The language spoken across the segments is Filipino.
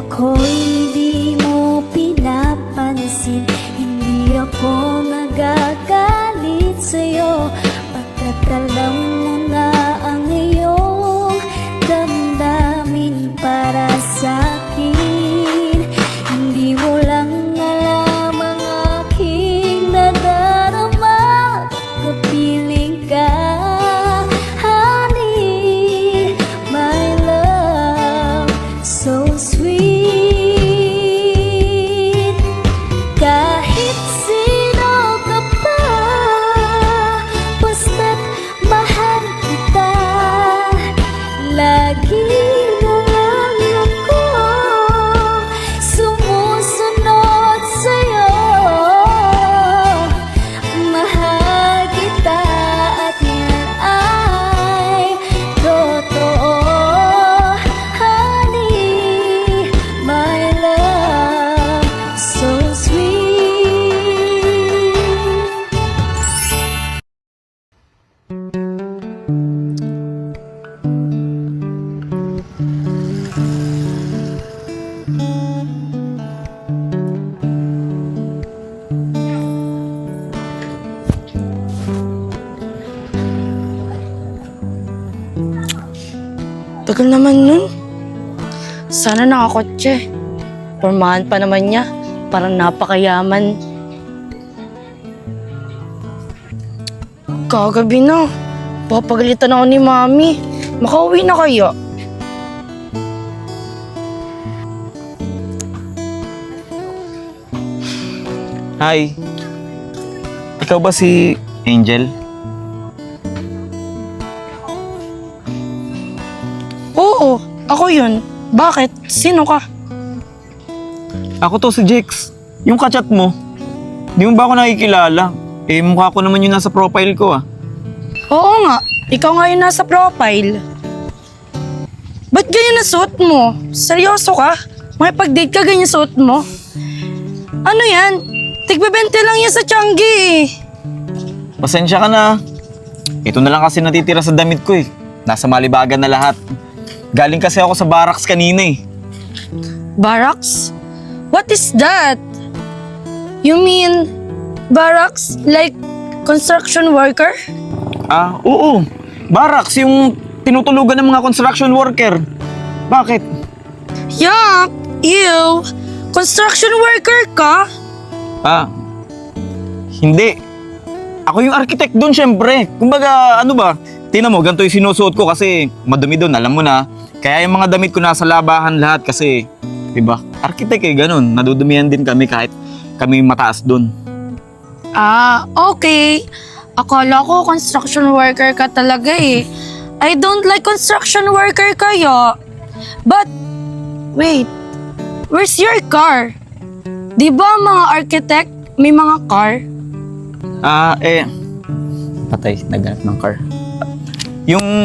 ako'y di mo pinapansin. Hindi ako nagagalit sa'yo, pagkat alam mo na ang iyong damdamin para sa'kin. Hindi mo lang alam ang aking nadarama, kapiling ka, honey, my love, so sweet. Kahit sino ka pa, basta't mahal kita, lagi na lang ako sumusunod sa'yo. Mahal kita at yan ay totoo, honey, my love, so sweet. Tagal naman nun. Sana nakakotse. Pormahan pa naman niya. Parang napakayaman. Kagabi na. Papagalitan ako ni Mami. Makauwi na kaya? Hi. Ikaw ba si Angel? Oo, ako yun. Bakit? Sino ka? Ako to si Jex. Yung kachat mo. Di mo ba ako nakikilala? Eh, mukha ko naman yung nasa profile ko ah. Oo nga, ikaw nga yung nasa profile. Ba't ganyan na suot mo? Seryoso ka? Makipag-date ka ganyan suot mo? Ano yan? Tigbebente lang yan sa Changi eh. Pasensya ka na. Ito na lang kasi natitira sa damit ko eh. Nasa malibagan na lahat. Galing kasi ako sa barracks kanina eh. Barracks? What is that? You mean barracks like construction worker? Ah, oo. Barracks, yung tinutulugan ng mga construction worker. Bakit? Yuck! Ew! Construction worker ka? Ah, hindi. Ako yung architect doon syempre. Kumbaga, ano ba? Tingnan mo, ganito yung sinusuot ko kasi madumi doon, alam mo na. Kaya yung mga damit ko nasa labahan lahat kasi, diba? Architect eh, ganun. Nadudumihan din kami kahit kami mataas doon. Ah, okay. Akala ko construction worker ka talaga eh. I don't like construction worker kayo. But, wait. Where's your car? Di ba mga architect may mga car? Ah, patay, naghanap ng car.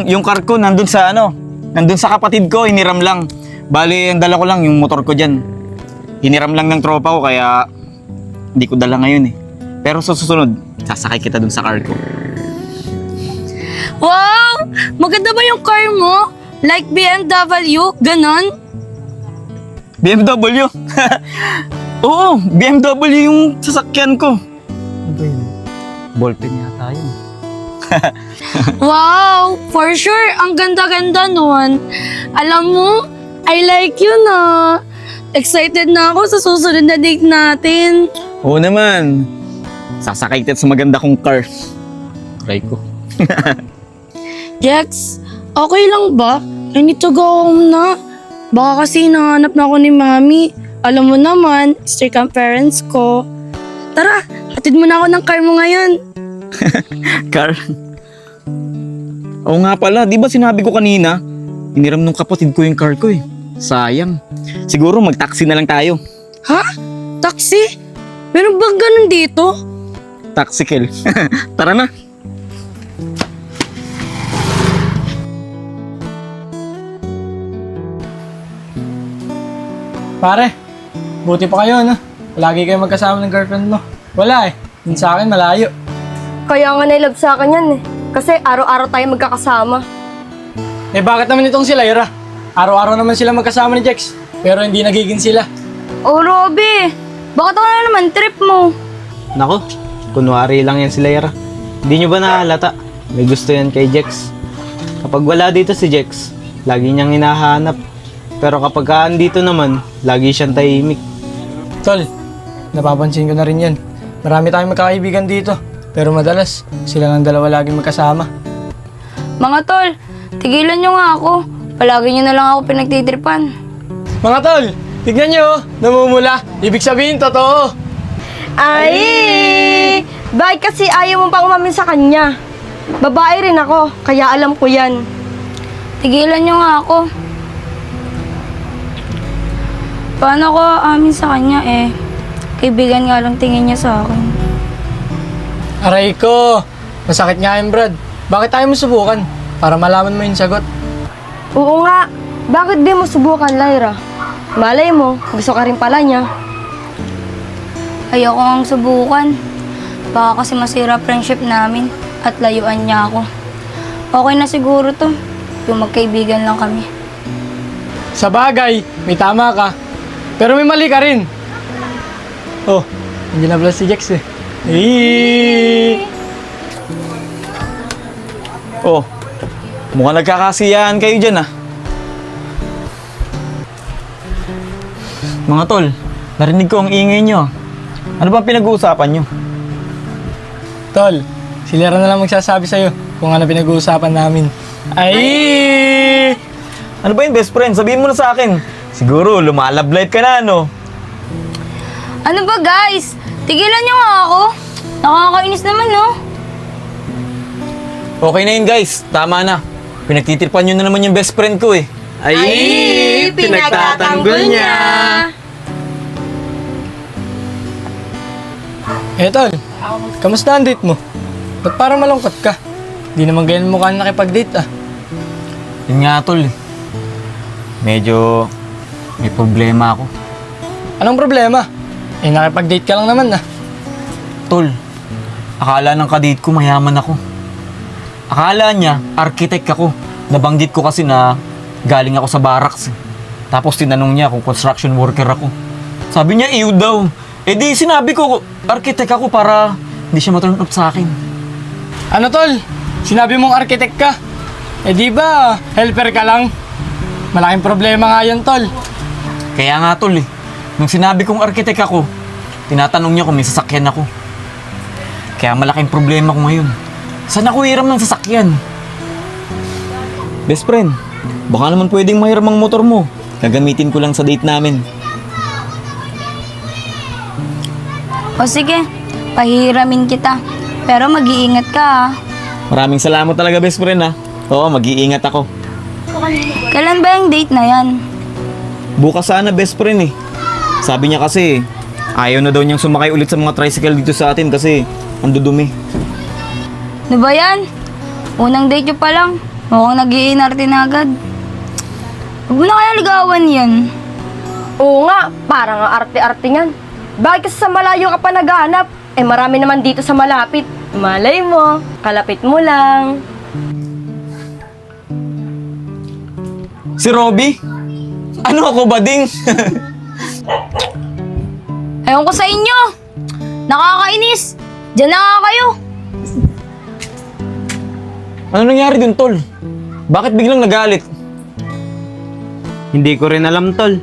Yung car ko nandun sa kapatid ko, hiniram lang. Bali, ang dala ko lang yung motor ko dyan. Hiniram lang ng tropa ko kaya hindi ko dala ngayon eh. Pero sa susunod, sasakay kita dun sa car ko. Wow! Maganda ba yung car mo? Like BMW? Ganon? BMW? Oo, BMW yung sasakyan ko. Ano ba yun? Ballpen yata yun. Wow! For sure, ang ganda-ganda nun. Alam mo, I like you na. Excited na ako sa susunod na date natin. Oo naman. Sasakay kita sa maganda kong car. Try ko. Jex, okay lang ba? I need to go home na. Baka kasi nahanap na ako ni Mami. Alam mo naman, strict ang parents ko. Tara, hatid mo na ako ng car mo ngayon. Car? Oo nga pala, di ba sinabi ko kanina? Hiniram nung kapatid ko yung car ko eh. Sayang. Siguro mag-taxi na lang tayo. Ha? Taxi? Meron bang ganun dito? Taxikel. Tara na. Pare, buti pa kayo, no? Lagi kayo magkasama ng girlfriend mo. Wala eh. Yun sa akin, malayo. Kaya nga nailove sa akin yan eh. Kasi araw-araw tayo magkakasama. Eh bakit naman itong si Lyra? Araw-araw naman sila magkasama ni Jex. pero hindi nagiging sila. Oh, Robby! Bakit ako na naman trip mo? Nako, kunwari lang yan si Lyra. Hindi nyo ba nahalata? May gusto yan kay Jex. Kapag wala dito si Jex, lagi niyang hinahanap. Pero kapag andito naman, lagi siyang tahimik. Tol, napapansin ko na rin yan. Marami tayong magkakaibigan dito, pero madalas sila ng dalawa laging magkasama. Mga tol, tigilan nyo nga ako. Palagi nyo na lang ako pinagtitripan. Mga tol, tignan nyo, namumula. Ibig sabihin, totoo. Ay! Bakit kasi ayaw mo pang umamin sa kanya? Babae rin ako, kaya alam ko yan. Tigilan nyo nga ako. Paano ko amin sa kanya eh? Kaibigan nga lang tingin niya sa akin. Aray ko, masakit nga yan, Brad. Bakit tayo mo subukan? Para malaman mo yung sagot. Oo nga, bakit di mo subukan, Lyra? Malay mo, gusto ka rin pala niya. Ayoko ngang subukan. Baka kasi masira friendship namin at layuan niya ako. Okay na siguro to. Yung magkaibigan lang kami. Sa bagay, may tama ka. Pero may mali ka rin. Oh, hindi na pala si Jex eh. Oh, mukhang nagkakasiyahan kayo dyan ah. Mga tol, narinig ko ang ingay nyo. Ano ba pinag-uusapan nyo? Tol, si Lyra na lang magsasabi sa'yo kung ano pinag-uusapan namin. Ay! Ano ba yung best friend? Sabihin mo na sa akin. Siguro, lumalablight ka na, no? Ano ba guys? Tigilan niyo nga ako. Nakakainis naman, no? Okay na yun, guys. Tama na. Pinagtitripan nyo na naman yung best friend ko, eh. Ay, pinagtatanggol niya! Eh tol, kamusta ang date mo? Ba't parang malungkot ka? Di naman ganyan mukha na nakipag-date ah. Yun nga, tol. Medyo may problema ako. Anong problema? Eh nakipag-date ka lang naman ah. Tol, akala ng kadate ko mayaman ako. Akala niya, architect ako. Nabanggit ko kasi na galing ako sa barracks. Tapos tinanong niya kung construction worker ako. Sabi niya, iyo daw. Eh di sinabi ko, architect ako para hindi siya ma-turn up sa akin. Ano tol? Sinabi mong architect ka? Eh di ba, helper ka lang? Malaking problema nga yun tol. Kaya nga tol eh, nung sinabi kong architect ako, tinatanong niya kung may sasakyan ako. Kaya malaking problema ko ngayon. Saan ako hiram ng sasakyan? Best friend, baka naman pwedeng mahiram ang motor mo. Gagamitin ko lang sa date namin. O sige, pahihiramin kita. Pero mag-iingat ka ha. Maraming salamat talaga best friend ha. Oo, mag-iingat ako. Kailan ba yung date na yan? Bukas sana best friend eh. Sabi niya kasi, ayaw na daw niyang sumakay ulit sa mga tricycle dito sa atin kasi ang dudumi. Ano ba yan? Unang date nyo pa lang. Mukhang nag-iinarte na agad. Huwag mo na kaya ligawan yan. Oo nga, parang ang arte-arte niyan. Bakit kasi sa malayo ka pa naghahanap? Eh marami naman dito sa malapit. Malay mo, kalapit mo lang. Si Robby? Ano ako bading? Ewan ko sa inyo. Nakakainis. Diyan na nga kayo. Ano nangyari dun tol? Bakit biglang nagalit? Hindi ko rin alam, tol.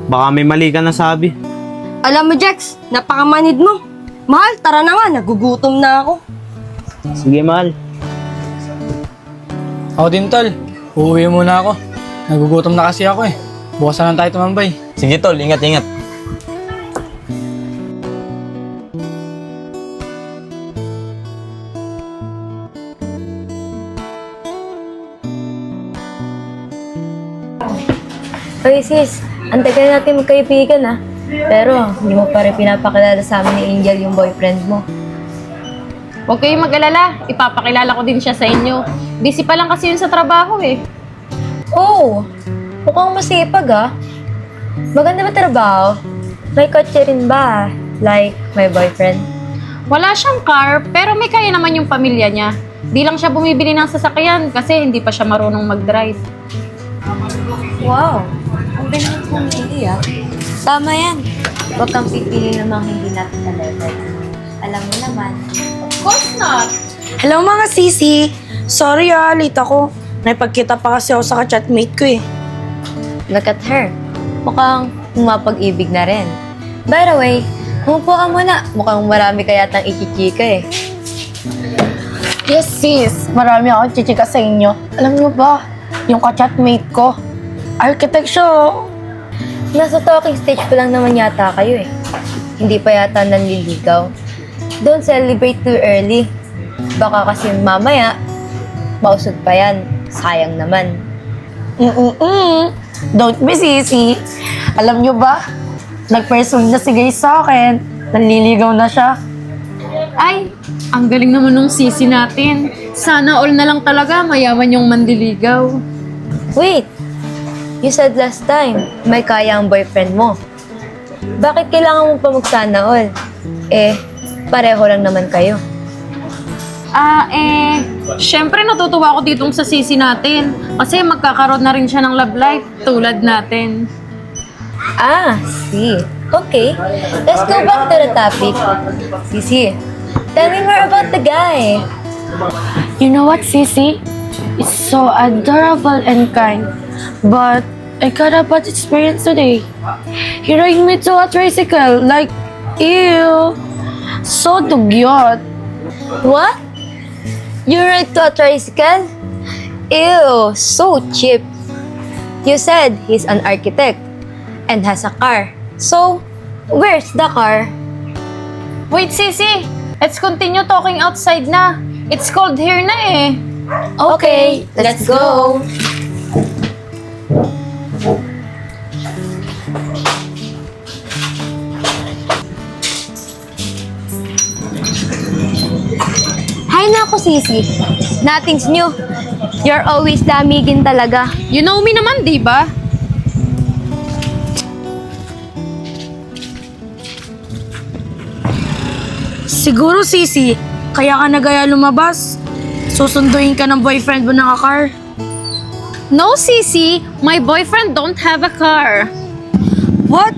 Baka may mali ka nasabi. Alam mo, Jex, napakamanid mo. Mahal, tara na nga, nagugutom na ako. Sige, mahal. Ako din tol, uuwi muna ako. Nagugutom na kasi ako eh. Bukas na lang tayo tumambay. Sige tol, ingat-ingat. Oy sis, ang tagal natin magkaibigan ah. Pero hindi mo pa rin pinapakilala sa amin ni Angel yung boyfriend mo. Huwag kayong mag-alala. Ipapakilala ko din siya sa inyo. Busy pa lang kasi yun sa trabaho eh. Oo, mukhang masipag ah. Maganda ba trabaho? May kotse rin ba? Like, may boyfriend? Wala siyang car, pero may kaya naman yung pamilya niya. Di lang siya bumibili ng sasakyan kasi hindi pa siya marunong mag-drive. Wow, Huwag ka naman pumili Tama yan. Huwag kang pipili ng mga hindi natin ka-level. Alam mo naman. Of course not. Hello mga sisi! Sorry late ako. Naipagkita pa kasi ako sa ka-chatmate ko eh. Look at her. Mukhang umapag-ibig na rin. By the way, umupo ka muna. Mukhang marami ka yatang ikichika eh. Yes sis, marami ako chichika sa inyo. Alam niyo ba, yung ka-chatmate ko, architect siya. Nasa talking stage pa lang naman yata kayo eh. Hindi pa yata nanliligaw. Don't celebrate too early. Baka kasi mamaya, mausog pa yan. Sayang naman. Don't be sisi. Alam niyo ba, nag-pursue na si Guy sa akin. Nanliligaw na siya. Ay, ang galing naman nung sisi natin. Sana all na lang talaga mayaman yung mandiligaw. Wait! You said last time, may kaya ang boyfriend mo. Bakit kailangan mo pa magsana all? Pareho lang naman kayo. Syempre natutuwa ako ditong sa sisi natin. Kasi magkakaroon na rin siya ng love life tulad natin. See. Okay. Let's go back to the topic. Sisi, tell me more about the guy. You know what, Sisi? It's so adorable and kind. But I got a bad experience today. He rode me to a tricycle. Like, ew. So dugyot. What? You ride to a tricycle? Ew, so cheap. You said he's an architect and has a car. So, where's the car? Wait, sisi! Let's continue talking outside na. It's cold here na eh. Okay, let's go. Hi na ako, Sisi. Nothing's new. You're always damigin talaga. You know me naman, di ba? Siguro, Sisi, kaya ka nagaya lumabas. Susunduin ka ng boyfriend mo na car. No, sisi. My boyfriend don't have a car. What?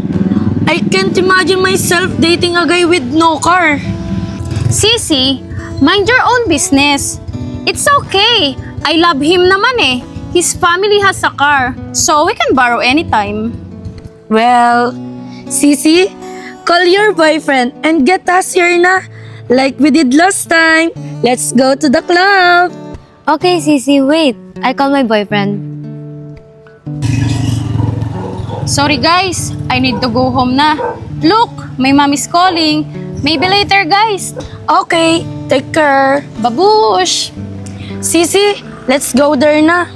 I can't imagine myself dating a guy with no car. Sisi, mind your own business. It's okay. I love him naman eh. His family has a car, so we can borrow anytime. Well, Sisi, call your boyfriend and get us here na. Like we did last time. Let's go to the club. Okay, Sisi, wait. I call my boyfriend. Sorry guys, I need to go home na. Look, my mom is calling. Maybe later guys. Okay, take care. Babush! Sisi, let's go there na.